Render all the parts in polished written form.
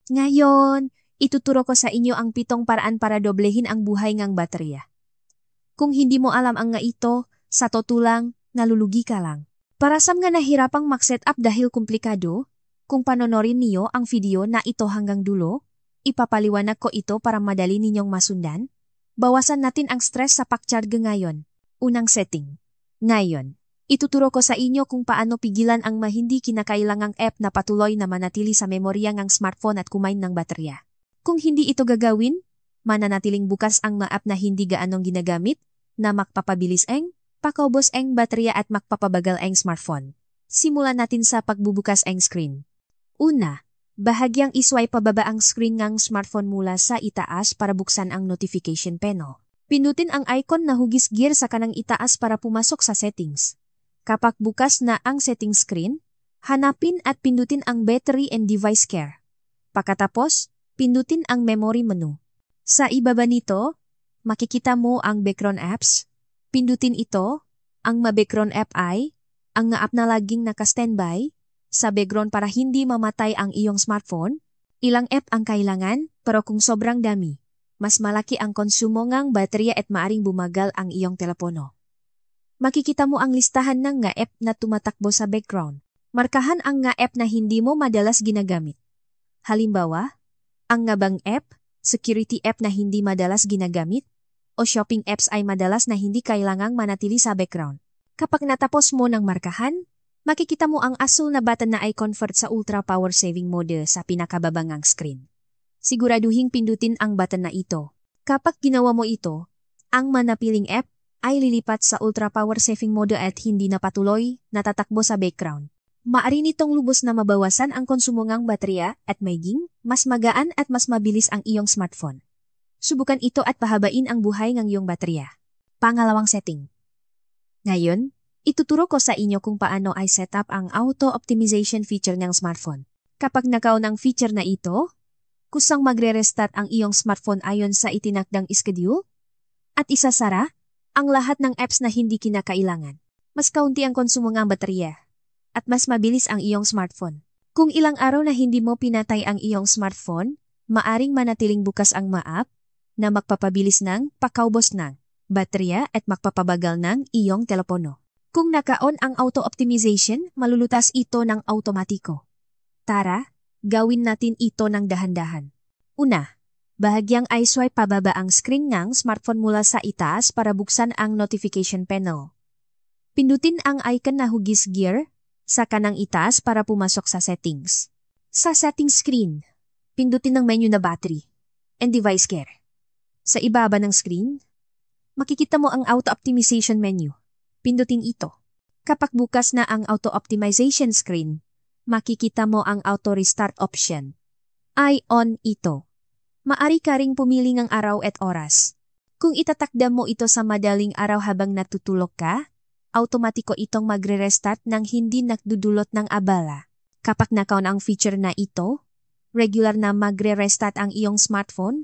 Ngayon, ituturo ko sa inyo ang 7 paraan para doblehin ang buhay ngang baterya. Kung hindi mo alam ang nga ito, sa totoo lang, nalulugi ka lang. Para sa mga nahirapang mag-setup dahil komplikado, kung panonorin niyo ang video na ito hanggang dulo, ipapaliwanag ko ito para madali ninyong masundan. Bawasan natin ang stress sa pagcharge ngayon. Unang setting. Ngayon, ituturo ko sa inyo kung paano pigilan ang hindi kinakailangang app na patuloy na manatili sa memorya ng smartphone at kumain ng baterya. Kung hindi ito gagawin, mananatiling bukas ang mga app na hindi gaanong ginagamit, na magpapabilis ang pakaubos ang baterya at magpapabagal ang smartphone. Simulan natin sa pagbubukas ang screen. Una, bahagyang iswipe pababa ang screen ng smartphone mula sa itaas para buksan ang notification panel. Pindutin ang icon na hugis gear sa kanang itaas para pumasok sa settings. Kapag bukas na ang settings screen, hanapin at pindutin ang battery and device care. Pagkatapos, pindutin ang memory menu. Sa ibaba nito, makikita mo ang background apps. Pindutin ito, ang background app ay, ang app na laging naka-standby, sa background para hindi mamatay ang iyong smartphone. Ilang app ang kailangan, pero kung sobrang dami, mas malaki ang konsumo ngang baterya at maaring bumagal ang iyong telepono. Makikita mo ang listahan ng nga app na tumatakbo sa background. Markahan ang nga app na hindi mo madalas ginagamit. Halimbawa, ang nga bang app, security app na hindi madalas ginagamit, o shopping apps ay madalas na hindi kailangang manatili sa background. Kapag natapos mo ng markahan, makikita mo ang asul na button na i-convert sa ultra power saving mode sa pinakababangang screen. Siguraduhing pindutin ang button na ito. Kapag ginawa mo ito, ang manapiling app ay lilipat sa ultra power saving mode at hindi na patuloy natatakbo sa background. Maaari nitong lubos na mabawasan ang konsumo ngang baterya at maging mas magaan at mas mabilis ang iyong smartphone. Subukan ito at pahabain ang buhay ng iyong baterya. Pangalawang setting. Ngayon, ituturo ko sa inyo kung paano ay setup ang auto-optimization feature ng smartphone. Kapag nakaon ang feature na ito, kusang magre-restart ang iyong smartphone ayon sa itinakdang schedule at isasara ang lahat ng apps na hindi kinakailangan. Mas kaunti ang konsumo ng baterya at mas mabilis ang iyong smartphone. Kung ilang araw na hindi mo pinatay ang iyong smartphone, maaring manatiling bukas ang mga app na magpapabilis ng pakaubos ng baterya at magpapabagal ng iyong telepono. Kung naka-on ang auto-optimization, malulutas ito ng automatiko. Tara, gawin natin ito ng dahan-dahan. Una, bahagyang i-swipe pababa ang screen ng smartphone mula sa itaas para buksan ang notification panel. Pindutin ang icon na hugis gear sa kanang itaas para pumasok sa settings. Sa settings screen, pindutin ang menu na battery and device care. Sa ibaba ng screen, makikita mo ang auto-optimization menu. Pindutin ito. Kapag bukas na ang auto-optimization screen, makikita mo ang auto-restart option. I-on ito. Maari ka ring pumili ng araw at oras. Kung itatakda mo ito sa madaling araw habang natutulog ka, automatiko itong magre-restart nang hindi nagdudulot ng abala. Kapag nakaon ang feature na ito, regular na magre-restart ang iyong smartphone,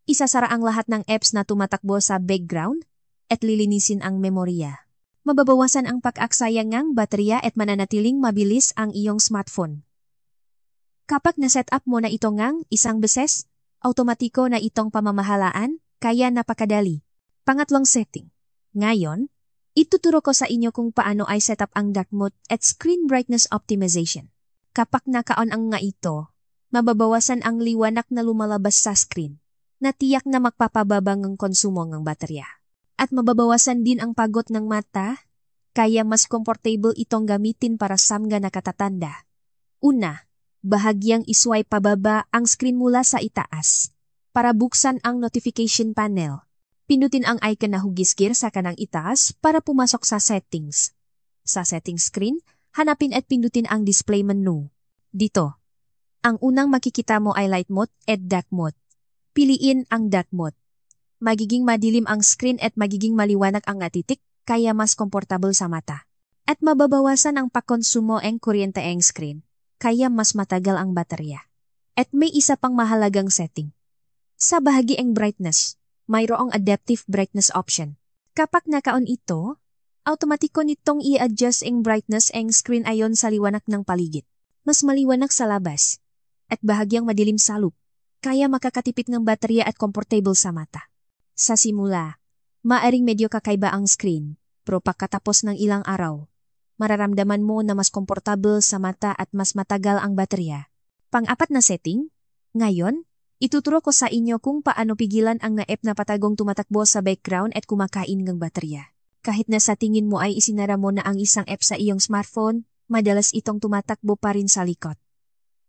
isasara ang lahat ng apps na tumatakbo sa background at lilinisin ang memorya. Mababawasan ang pag-aksayang ng baterya at mananatiling mabilis ang iyong smartphone. Kapag na-set up mo na ito ngang isang beses, automatiko na itong pamamahalaan, kaya napakadali. Pangatlong setting. Ngayon, ituturo ko sa inyo kung paano ay set up ang dark mode at screen brightness optimization. Kapag naka-on ang nga ito, mababawasan ang liwanag na lumalabas sa screen, na tiyak na magpapababang ang konsumo ng baterya. At mababawasan din ang pagod ng mata, kaya mas comfortable itong gamitin para sa mga nakatatanda. Una, bahagyang iswipe pababa ang screen mula sa itaas para buksan ang notification panel. Pindutin ang icon na hugis gear sa kanang itaas para pumasok sa settings. Sa settings screen, hanapin at pindutin ang display menu. Dito, ang unang makikita mo ay light mode at dark mode. Piliin ang dark mode. Magiging madilim ang screen at magiging maliwanag ang titik, kaya mas komportable sa mata. At mababawasan ang pagkonsumo ng kuryente ng screen, kaya mas matagal ang baterya. At may isa pang mahalagang setting. Sa bahagi ng brightness, mayroong adaptive brightness option. Kapag naka-on ito, automatiko nitong i-adjust ang brightness ng screen ayon sa liwanag ng paligid. Mas maliwanag sa labas. at bahagyang madilim sa loop, kaya makakatipid ng baterya at comfortable sa mata. Sa simula, maaring medyo kakaiba ang screen, pero pagkatapos ng ilang araw, mararamdaman mo na mas komportable sa mata at mas matagal ang baterya. Pang-apat na setting, ngayon, ituturo ko sa inyo kung paano pigilan ang app na patagong tumatakbo sa background at kumakain ng baterya. Kahit na sa tingin mo ay isinara mo na ang isang app sa iyong smartphone, madalas itong tumatakbo pa rin sa likod.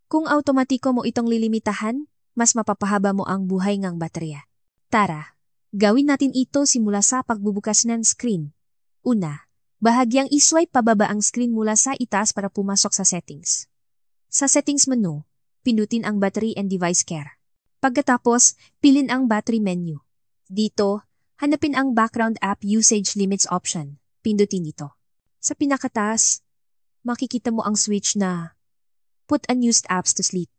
Kung automatiko mo itong lilimitahan, mas mapapahaba mo ang buhay ng baterya. Tara, gawin natin ito simula sa pagbubukas ng screen. Una, bahagyang iswipe pababa ang screen mula sa itaas para pumasok sa settings. Sa settings menu, pindutin ang battery and device care. Pagkatapos, pilin ang battery menu. Dito, hanapin ang background app usage limits option. Pindutin ito. Sa pinakataas, makikita mo ang switch na put unused apps to sleep.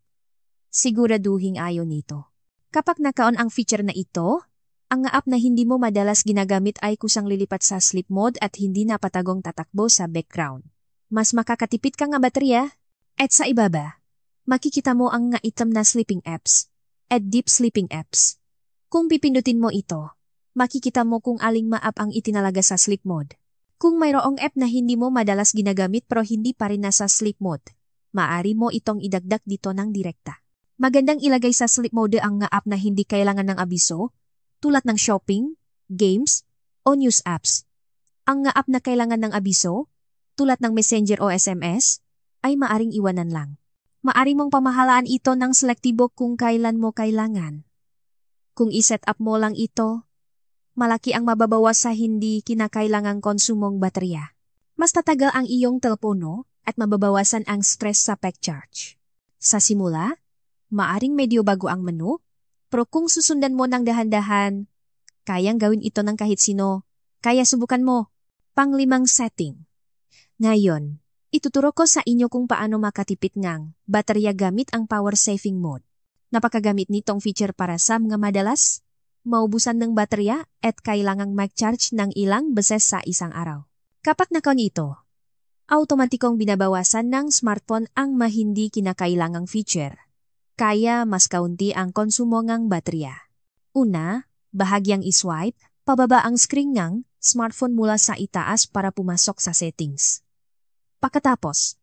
Siguraduhin ayaw nito. Kapag naka-on ang feature na ito, ang app na hindi mo madalas ginagamit ay kusang lilipat sa sleep mode at hindi na patagong tatakbo sa background. Mas makakatipid ka nga baterya. At sa ibaba, makikita mo ang nga item na sleeping apps at deep sleeping apps. Kung pipindutin mo ito, makikita mo kung aling ma-app ang itinalaga sa sleep mode. Kung mayroong app na hindi mo madalas ginagamit pero hindi pa rin nasa sleep mode, maaari mo itong idagdag dito ng direkta. Magandang ilagay sa sleep mode ang nga app na hindi kailangan ng abiso, tulad ng shopping, games, o news apps. Ang nga app na kailangan ng abiso, tulad ng Messenger o SMS, ay maaring iwanan lang. Maari mong pamahalaan ito ng selektibo kung kailan mo kailangan. Kung iset up mo lang ito, malaki ang mababawas sa hindi kinakailangang konsumong baterya. Mas tatagal ang iyong telepono at mababawasan ang stress sa pag-charge. Sa simula, maaring medyo bago ang menu, pero kung susundan mo ng dahan-dahan, kayang gawin ito ng kahit sino. Kaya subukan mo. Pang-5 setting. Ngayon, ituturo ko sa inyo kung paano makatipid ng baterya gamit ang power saving mode. Napakagamit nitong feature para sa mga madalas maubusan ng baterya at kailangang mag-charge ng ilang beses sa isang araw. Kapag naka-on ito, automatikong binabawasan ng smartphone ang mahindi kinakailangang feature. Kaya mas kaunti ang konsumo ng baterya. Una, bahagyang iswipe, pababa ang screen ng smartphone mula sa itaas para pumasok sa settings. Pagkatapos,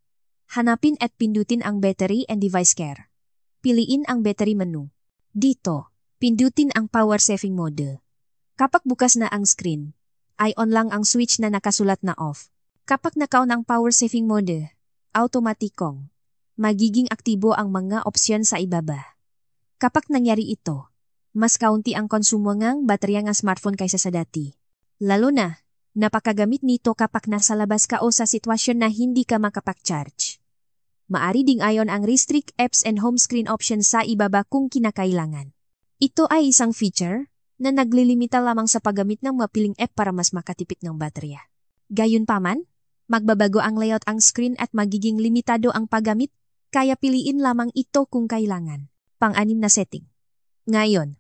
hanapin at pindutin ang battery and device care. Piliin ang battery menu. Dito, pindutin ang power saving mode. Kapag bukas na ang screen, ay on lang ang switch na nakasulat na off. Kapag naka-on ang power saving mode, automatikong magiging aktibo ang mga opsyon sa ibaba. Kapag nangyari ito, mas kaunti ang konsumo ng baterya ng smartphone kaysa sa dati. Lalo na, napakagamit nito kapag nasa labas ka o sa sitwasyon na hindi ka makapag-charge. Maari ding ayon ang restrict apps and home screen option sa ibaba kung kinakailangan. Ito ay isang feature na naglilimita lamang sa paggamit ng mapiling app para mas makatipid ng baterya. Gayunpaman, magbabago ang layout ang screen at magiging limitado ang paggamit, kaya piliin lamang ito kung kailangan. Pang-6 na setting. Ngayon,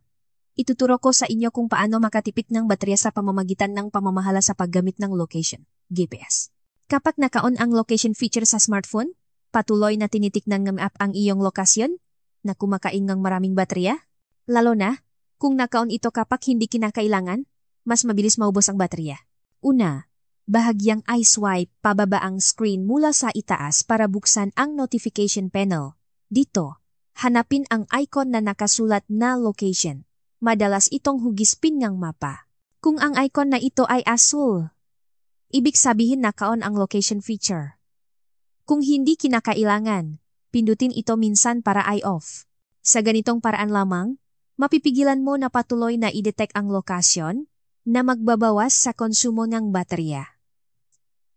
ituturo ko sa inyo kung paano makatipid ng baterya sa pamamagitan ng pamamahala sa paggamit ng location, GPS. Kapag naka-on ang location feature sa smartphone, patuloy na tinitiknan ng app ang iyong lokasyon na kumakain ng maraming baterya. Lalo na, kung naka-on ito kapag hindi kinakailangan, mas mabilis maubos ang baterya. Una, bahagyang i-swipe pababa ang screen mula sa itaas para buksan ang notification panel. Dito, hanapin ang icon na nakasulat na location. Madalas itong hugispin ng mapa. Kung ang icon na ito ay asul, ibig sabihin naka-on ang location feature. Kung hindi kinakailangan, pindutin ito minsan para i-off. Sa ganitong paraan lamang, mapipigilan mo na patuloy na i-detect ang lokasyon na magbabawas sa konsumo ng baterya.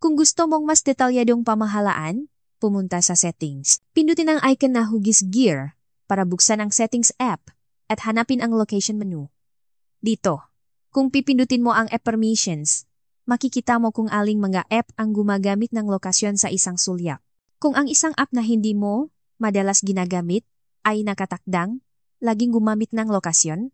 Kung gusto mong mas detalyadong pamahalaan, pumunta sa settings. Pindutin ang icon na hugis gear para buksan ang settings app at hanapin ang location menu. Dito, kung pipindutin mo ang app permissions, makikita mo kung aling mga app ang gumagamit ng lokasyon sa isang sulyap. Kung ang isang app na hindi mo madalas ginagamit ay nakatakdang laging gumamit ng lokasyon,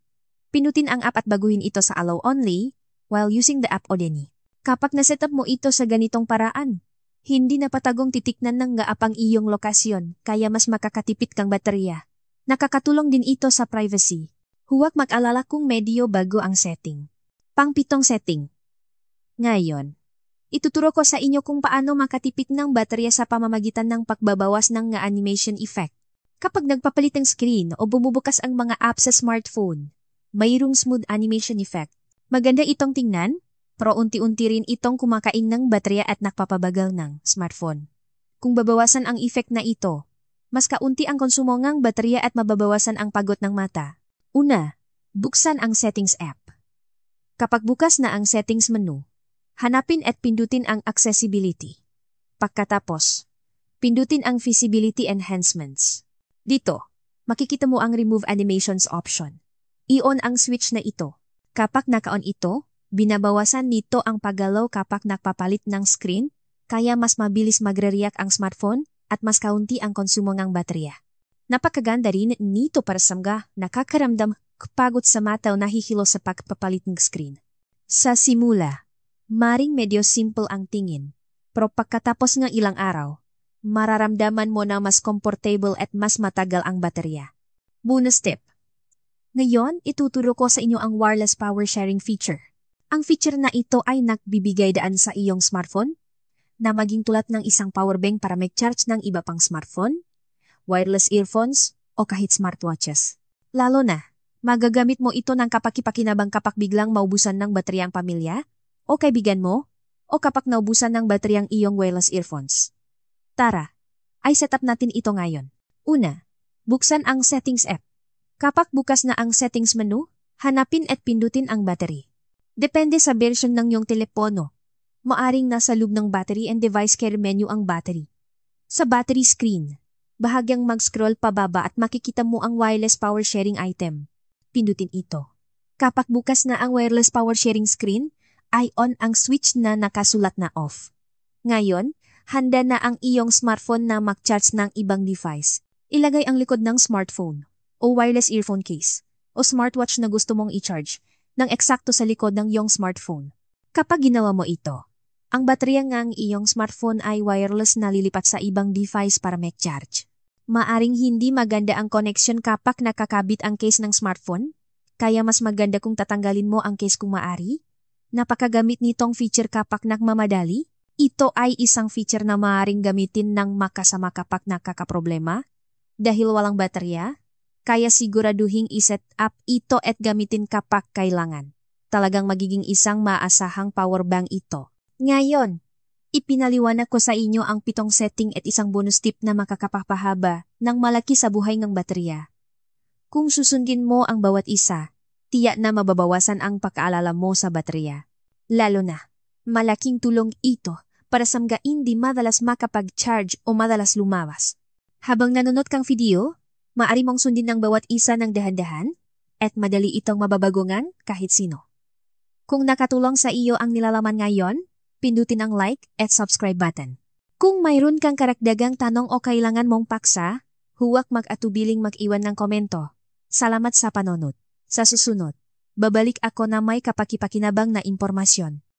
pindutin ang app at baguhin ito sa allow only while using the app Odeni. Kapag nasetup mo ito sa ganitong paraan, Hindi na patagong titiknan ng gaapang iyong lokasyon, kaya mas makakatipid kang baterya. Nakakatulong din ito sa privacy. Huwag mag-alala kung medyo bago ang setting. Pang-pitong setting. Ngayon, ituturo ko sa inyo kung paano makatipid ng baterya sa pamamagitan ng pagbabawas ng animation effect. Kapag nagpapalit ang screen o bumubukas ang mga apps sa smartphone, mayroong smooth animation effect. Maganda itong tingnan, pero unti-unti rin itong kumakain ng baterya at nakpapabagal ng smartphone. Kung babawasan ang effect na ito, mas kaunti ang konsumo ng baterya at mababawasan ang pagod ng mata. Una, buksan ang Settings app. Kapag bukas na ang Settings menu, hanapin at pindutin ang Accessibility. Pagkatapos, pindutin ang Visibility Enhancements. Dito, makikita mo ang Remove Animations option. I-on ang switch na ito. Kapag naka-on ito, binabawasan nito ang paggalaw kapag nagpapalit ng screen, kaya mas mabilis magre-react ang smartphone at mas kaunti ang konsumo ng baterya. Napakaganda rin nito para sa mga nakakaramdam pagod sa mata o nahihilo sa pagpapalit ng screen. Sa simula, maring medyo simple ang tingin, pero pagkatapos ng ilang araw, mararamdaman mo na mas comfortable at mas matagal ang baterya. Bonus tip. Ngayon, ituturo ko sa inyo ang wireless power sharing feature. Ang feature na ito ay nagbibigay daan sa iyong smartphone na maging tulad ng isang power bank para mag-charge ng iba pang smartphone, wireless earphones, o kahit smartwatches. Lalo na, magagamit mo ito ng kapakipakinabang kapag biglang maubusan ng baterya ang pamilya, o kaibigan mo, o kapag naubusan ng baterya ang iyong wireless earphones. Tara, ay setup natin ito ngayon. Una, buksan ang Settings app. Kapag bukas na ang Settings menu, hanapin at pindutin ang battery. Depende sa version ng iyong telepono. Maaring nasa loob ng battery and device care menu ang battery. Sa battery screen, bahagyang mag-scroll pababa at makikita mo ang wireless power sharing item. Pindutin ito. Kapag bukas na ang wireless power sharing screen, ay on ang switch na nakasulat na off. Ngayon, handa na ang iyong smartphone na mag-charge ng ibang device. Ilagay ang likod ng smartphone o wireless earphone case o smartwatch na gusto mong i-charge ng eksakto sa likod ng iyong smartphone. Kapag ginawa mo ito, ang baterya ng iyong smartphone ay wireless na lilipat sa ibang device para mag-charge. Maaring hindi maganda ang connection kapag nakakabit ang case ng smartphone, kaya mas maganda kung tatanggalin mo ang case kung maari. Napakagamit nitong feature kapag nagmamadali. Ito ay isang feature na maaaring gamitin ng makasama kapag nakakaproblema. Dahil walang baterya, kaya siguraduhin iset up ito at gamitin kapag kailangan. Talagang magiging isang maasahang power bank ito. Ngayon, ipinaliwanag ko sa inyo ang 7 setting at isang bonus tip na makakapahaba ng malaki sa buhay ng baterya. Kung susundin mo ang bawat isa, tiyak na mababawasan ang pag-aalala mo sa baterya. Lalo na, malaking tulong ito para sa mga hindi madalas makapag-charge o madalas lumabas. Habang nanonood kang video, maaari mong sundin ang bawat isa ng dahan-dahan at madali itong mababagongan kahit sino. Kung nakatulong sa iyo ang nilalaman ngayon, pindutin ang like at subscribe button. Kung mayroon kang karagdagang tanong o kailangan mong paksa, huwag mag-atubiling mag-iwan ng komento. Salamat sa panonood. Sa susunod, babalik ako na may kapakipakinabang na impormasyon.